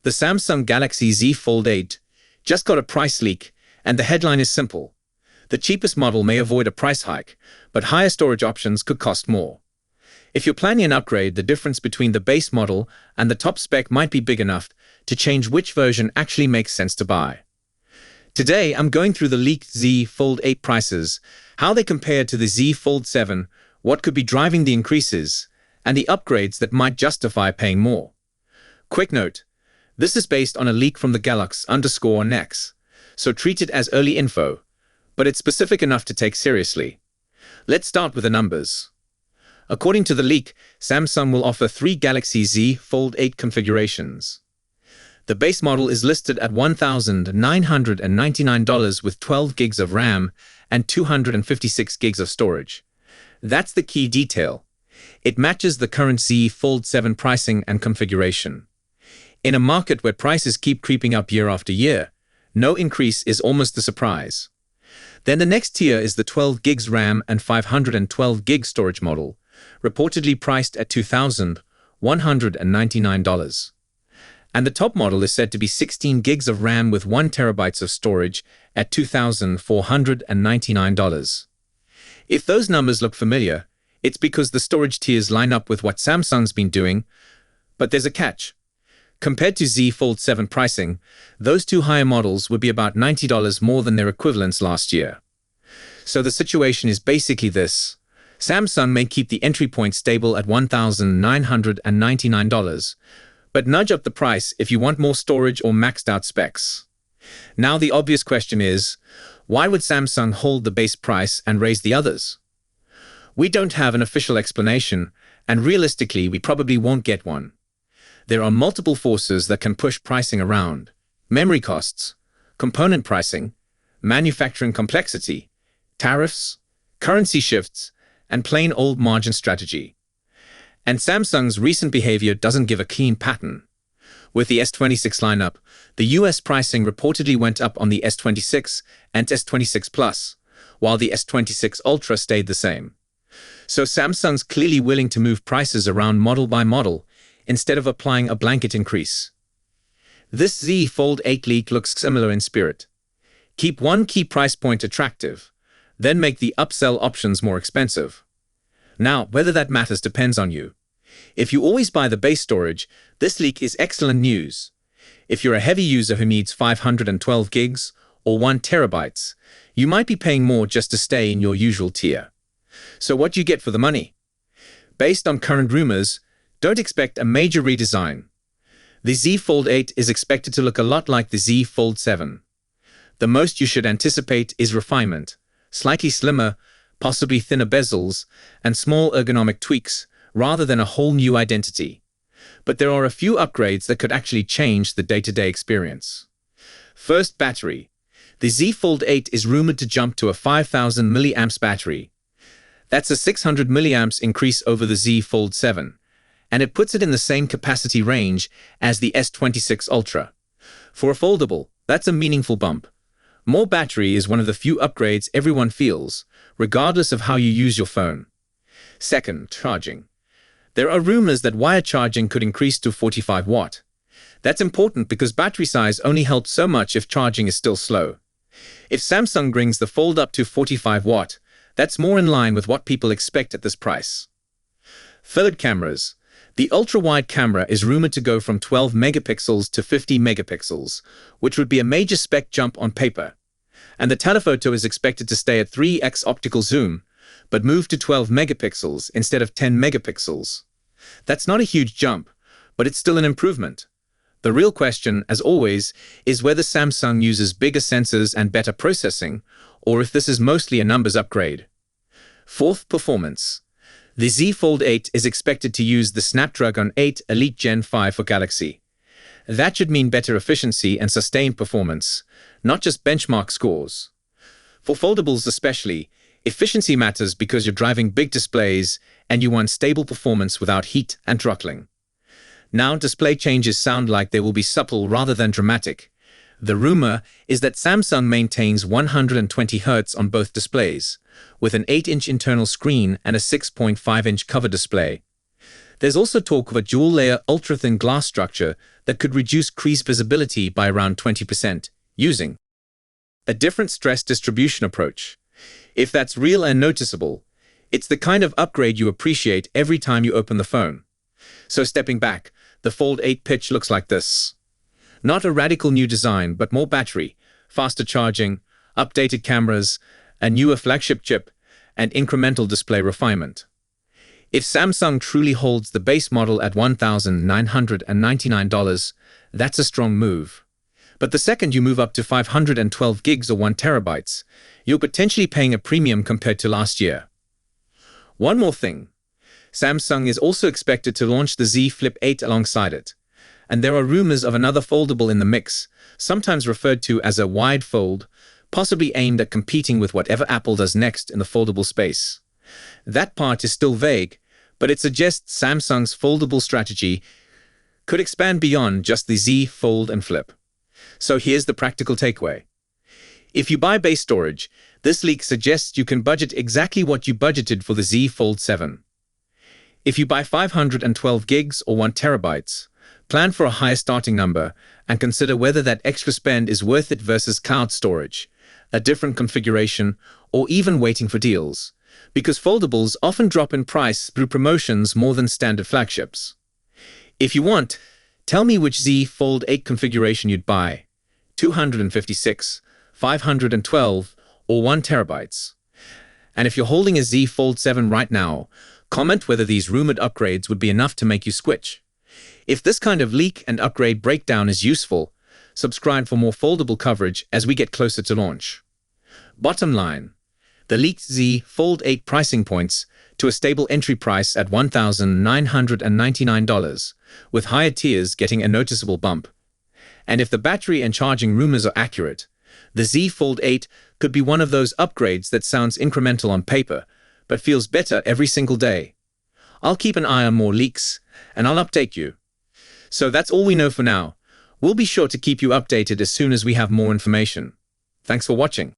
The Samsung Galaxy Z Fold 8 just got a price leak, and the headline is simple. The cheapest model may avoid a price hike, but higher storage options could cost more. If you're planning an upgrade, the difference between the base model and the top spec might be big enough to change which version actually makes sense to buy. Today, I'm going through the leaked Z Fold 8 prices, how they compare to the Z Fold 7, what could be driving the increases, and the upgrades that might justify paying more. Quick note, this is based on a leak from the Galax_Nex, so treat it as early info, but it's specific enough to take seriously. Let's start with the numbers. According to the leak, Samsung will offer 3 Galaxy Z Fold 8 configurations. The base model is listed at $1,999 with 12 gigs of RAM and 256 gigs of storage. That's the key detail. It matches the current Z Fold 7 pricing and configuration. In a market where prices keep creeping up year after year, no increase is almost a surprise. Then the next tier is the 12 gigs RAM and 512 gig storage model, reportedly priced at $2,199. And the top model is said to be 16 gigs of RAM with 1 terabyte of storage at $2,499. If those numbers look familiar, it's because the storage tiers line up with what Samsung's been doing, but there's a catch. Compared to Z Fold 7 pricing, those two higher models would be about $90 more than their equivalents last year. So the situation is basically this. Samsung may keep the entry point stable at $1,999, but nudge up the price if you want more storage or maxed out specs. Now the obvious question is, why would Samsung hold the base price and raise the others? We don't have an official explanation, and realistically we probably won't get one. There are multiple forces that can push pricing around: memory costs, component pricing, manufacturing complexity, tariffs, currency shifts, and plain old margin strategy. And Samsung's recent behavior doesn't give a clean pattern. With the S26 lineup, the US pricing reportedly went up on the S26 and S26 Plus, while the S26 Ultra stayed the same. So Samsung's clearly willing to move prices around model by model, instead of applying a blanket increase. This Z Fold 8 leak looks similar in spirit. Keep one key price point attractive, then make the upsell options more expensive. Now, whether that matters depends on you. If you always buy the base storage, this leak is excellent news. If you're a heavy user who needs 512 gigs or 1 terabytes, you might be paying more just to stay in your usual tier. So what do you get for the money? Based on current rumors, don't expect a major redesign. The Z Fold 8 is expected to look a lot like the Z Fold 7. The most you should anticipate is refinement, slightly slimmer, possibly thinner bezels, and small ergonomic tweaks, rather than a whole new identity. But there are a few upgrades that could actually change the day-to-day experience. First, battery. The Z Fold 8 is rumored to jump to a 5000 mAh battery. That's a 600 mAh increase over the Z Fold 7. And it puts it in the same capacity range as the S26 Ultra. For a foldable, that's a meaningful bump. More battery is one of the few upgrades everyone feels, regardless of how you use your phone. Second, charging. There are rumors that wire charging could increase to 45 watt. That's important because battery size only helps so much if charging is still slow. If Samsung brings the Fold up to 45 watt, that's more in line with what people expect at this price. Third, cameras. The ultra-wide camera is rumored to go from 12 megapixels to 50 megapixels, which would be a major spec jump on paper. And the telephoto is expected to stay at 3x optical zoom, but move to 12 megapixels instead of 10 megapixels. That's not a huge jump, but it's still an improvement. The real question, as always, is whether Samsung uses bigger sensors and better processing, or if this is mostly a numbers upgrade. Fourth, performance. The Z Fold 8 is expected to use the Snapdragon 8 Elite Gen 5 for Galaxy. That should mean better efficiency and sustained performance, not just benchmark scores. For foldables especially, efficiency matters because you're driving big displays and you want stable performance without heat and throttling. Now, display changes sound like they will be subtle rather than dramatic. The rumor is that Samsung maintains 120 Hz on both displays, with an 8-inch internal screen and a 6.5-inch cover display. There's also talk of a dual-layer ultra-thin glass structure that could reduce crease visibility by around 20%, using a different stress distribution approach. If that's real and noticeable, it's the kind of upgrade you appreciate every time you open the phone. So stepping back, the Fold 8 pitch looks like this. Not a radical new design, but more battery, faster charging, updated cameras, a newer flagship chip, and incremental display refinement. If Samsung truly holds the base model at $1,999, that's a strong move. But the second you move up to 512 gigs or 1 terabytes, you're potentially paying a premium compared to last year. One more thing. Samsung is also expected to launch the Z Flip 8 alongside it. And there are rumors of another foldable in the mix, sometimes referred to as a wide fold, possibly aimed at competing with whatever Apple does next in the foldable space. That part is still vague, but it suggests Samsung's foldable strategy could expand beyond just the Z Fold and Flip. So here's the practical takeaway. If you buy base storage, this leak suggests you can budget exactly what you budgeted for the Z Fold 7. If you buy 512 gigs or 1 terabytes, plan for a higher starting number and consider whether that extra spend is worth it versus cloud storage, a different configuration, or even waiting for deals, because foldables often drop in price through promotions more than standard flagships. If you want, tell me which Z Fold 8 configuration you'd buy, 256, 512, or 1 terabytes. And if you're holding a Z Fold 7 right now, comment whether these rumored upgrades would be enough to make you switch. If this kind of leak and upgrade breakdown is useful, subscribe for more foldable coverage as we get closer to launch. Bottom line, the leaked Z Fold 8 pricing points to a stable entry price at $1,999, with higher tiers getting a noticeable bump. And if the battery and charging rumors are accurate, the Z Fold 8 could be one of those upgrades that sounds incremental on paper, but feels better every single day. I'll keep an eye on more leaks, and I'll update you. So that's all we know for now. We'll be sure to keep you updated as soon as we have more information. Thanks for watching.